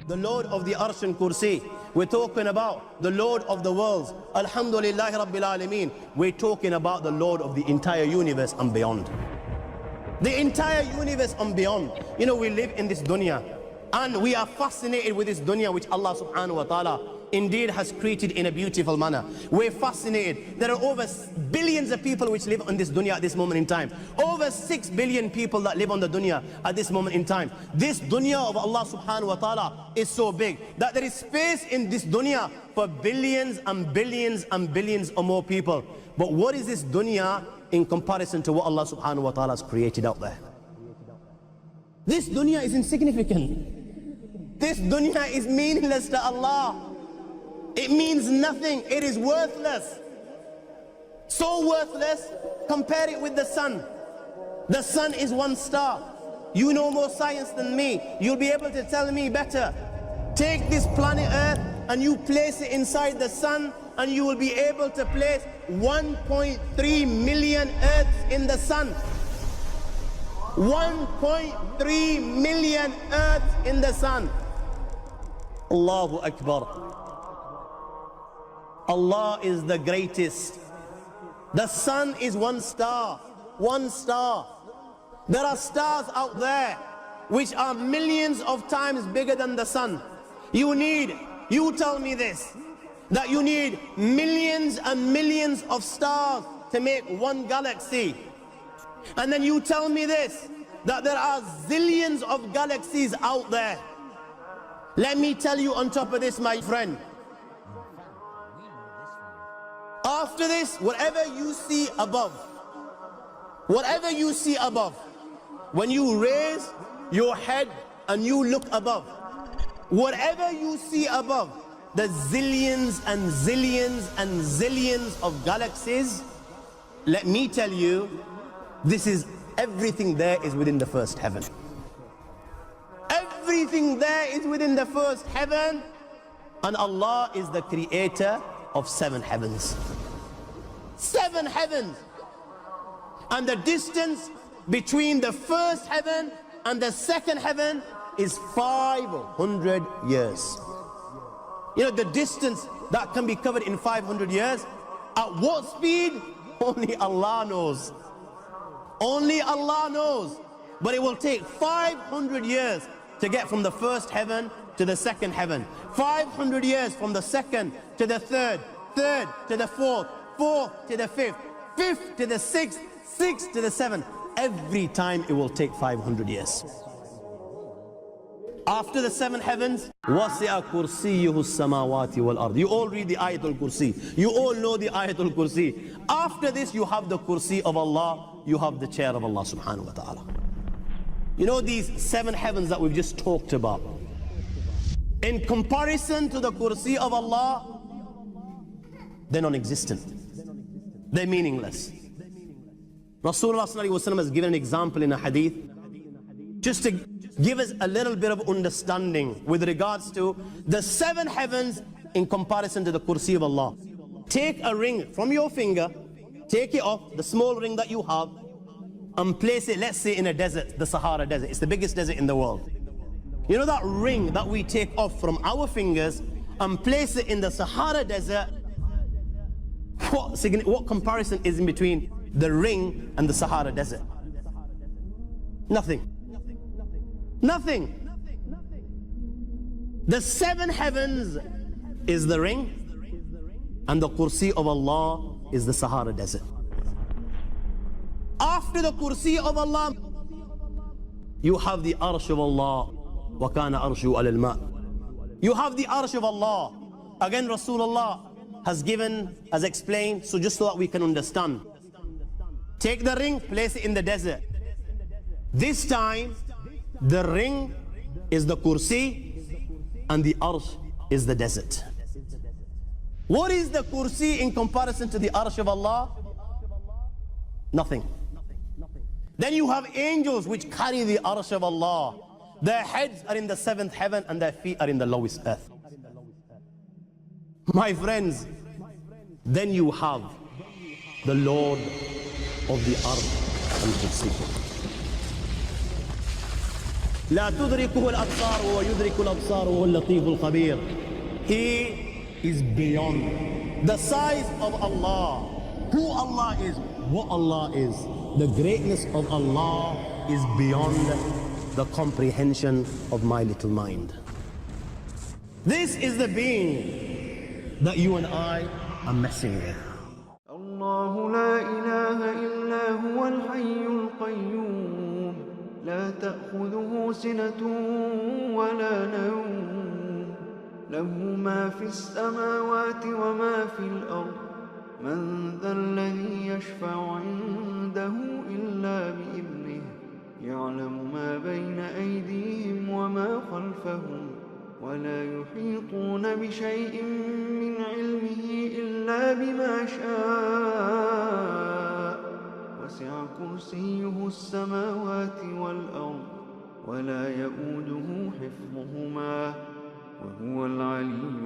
the Lord of the Arsh and Kursi. We're talking about the Lord of the worlds. Alhamdulillahi Rabbil Alameen. We're talking about the Lord of the entire universe and beyond. The entire universe and beyond. You know, we live in this dunya and we are fascinated with this dunya which Allah subhanahu wa ta'ala indeed has created in a beautiful manner. We're fascinated. There are over billions of people which live on this dunya at this moment in time. Over 6 billion people that live on the dunya at this moment in time. This dunya of Allah subhanahu wa ta'ala is so big that there is space in this dunya for billions and billions and billions or more people. But what is this dunya in comparison to what Allah subhanahu wa ta'ala has created out there? This dunya is insignificant. This dunya is meaningless to Allah. It means nothing. It is worthless. So worthless, compare it with the sun. The sun is one star. You know more science than me. You'll be able to tell me better. Take this planet Earth and you place it inside the sun and you will be able to place 1.3 million Earths in the sun. 1.3 million Earths in the sun. Allahu Akbar. Allah is the greatest. The sun is one star. One star. There are stars out there which are millions of times bigger than the sun. You tell me this, that you need millions and millions of stars to make one galaxy. And then you tell me this, that there are zillions of galaxies out there. Let me tell you on top of this, my friend, after this, whatever you see above, when you raise your head and you look above, whatever you see above, the zillions and zillions and zillions of galaxies, let me tell you, everything there is within the first heaven. Everything there is within the first heaven, and Allah is the creator of 7 heavens. 7 heavens. And the distance between the first heaven and the second heaven is 500 years. You know, the distance that can be covered in 500 years, at what speed? Only Allah knows. Only Allah knows. But it will take 500 years to get from the first heaven to the second heaven. 500 years from the second to the third, third to the fourth, fourth to the fifth, fifth to the sixth, sixth to the seventh. Every time it will take 500 years. After the 7 heavens, وَسِعَ كُرْسِيُّهُ السَّمَاوَاتِ وَالْأَرْضِ. You all read the Ayatul Kursi. You all know the Ayatul Kursi. After this, you have the Kursi of Allah. You have the chair of Allah subhanahu wa ta'ala. You know these 7 heavens that we've just talked about, in comparison to the Kursi of Allah, they're non-existent. They're meaningless. Rasulullah sallallahu alaihi wasallam has given an example in a hadith just to give us a little bit of understanding with regards to the 7 heavens in comparison to the Kursi of Allah. Take a ring from your finger, take it off, the small ring that you have, and place it, let's say, in a desert, the Sahara Desert. It's the biggest desert in the world. You know that ring that we take off from our fingers and place it in the Sahara Desert? What comparison is in between the ring and the Sahara Desert? Nothing. Nothing. The 7 heavens is the ring, and the Kursi of Allah is the Sahara Desert. After the Kursi of Allah, you have the Arsh of Allah. وَكَانَ أَرْشُهُ عَلَى الْمَاءِ. You have the Arsh of Allah. Again, Rasulullah has explained, so just so that we can understand. Take the ring, place it in the desert. This time, the ring is the Kursi and the Arsh is the desert. What is the Kursi in comparison to the Arsh of Allah? Nothing. Then you have angels which carry the Arsh of Allah. Their heads are in the 7th heaven and their feet are in the lowest earth. My friends, then you have the Lord of the Arsh and Kursi. لا تدركه الأبصار وهو يدرك الأبصار وهو اللطيف الخبير. He is beyond the size of Allah, who Allah is, what Allah is. The greatness of Allah is beyond the comprehension of my little mind. This is the being that you and I are messing with. الله لا إله إلا هو الحي القيوم لا تأخذه سنة ولا نوم له ما في السماوات وما في الأرض من ذا الذي يشفع عنده إلا بإذنه يعلم ما بين أيديهم وما خلفهم ولا يحيطون بشيء من علمه إلا بما شاء وسع كرسيه السماوات والأرض ولا يؤوده حفظهما وهو العلي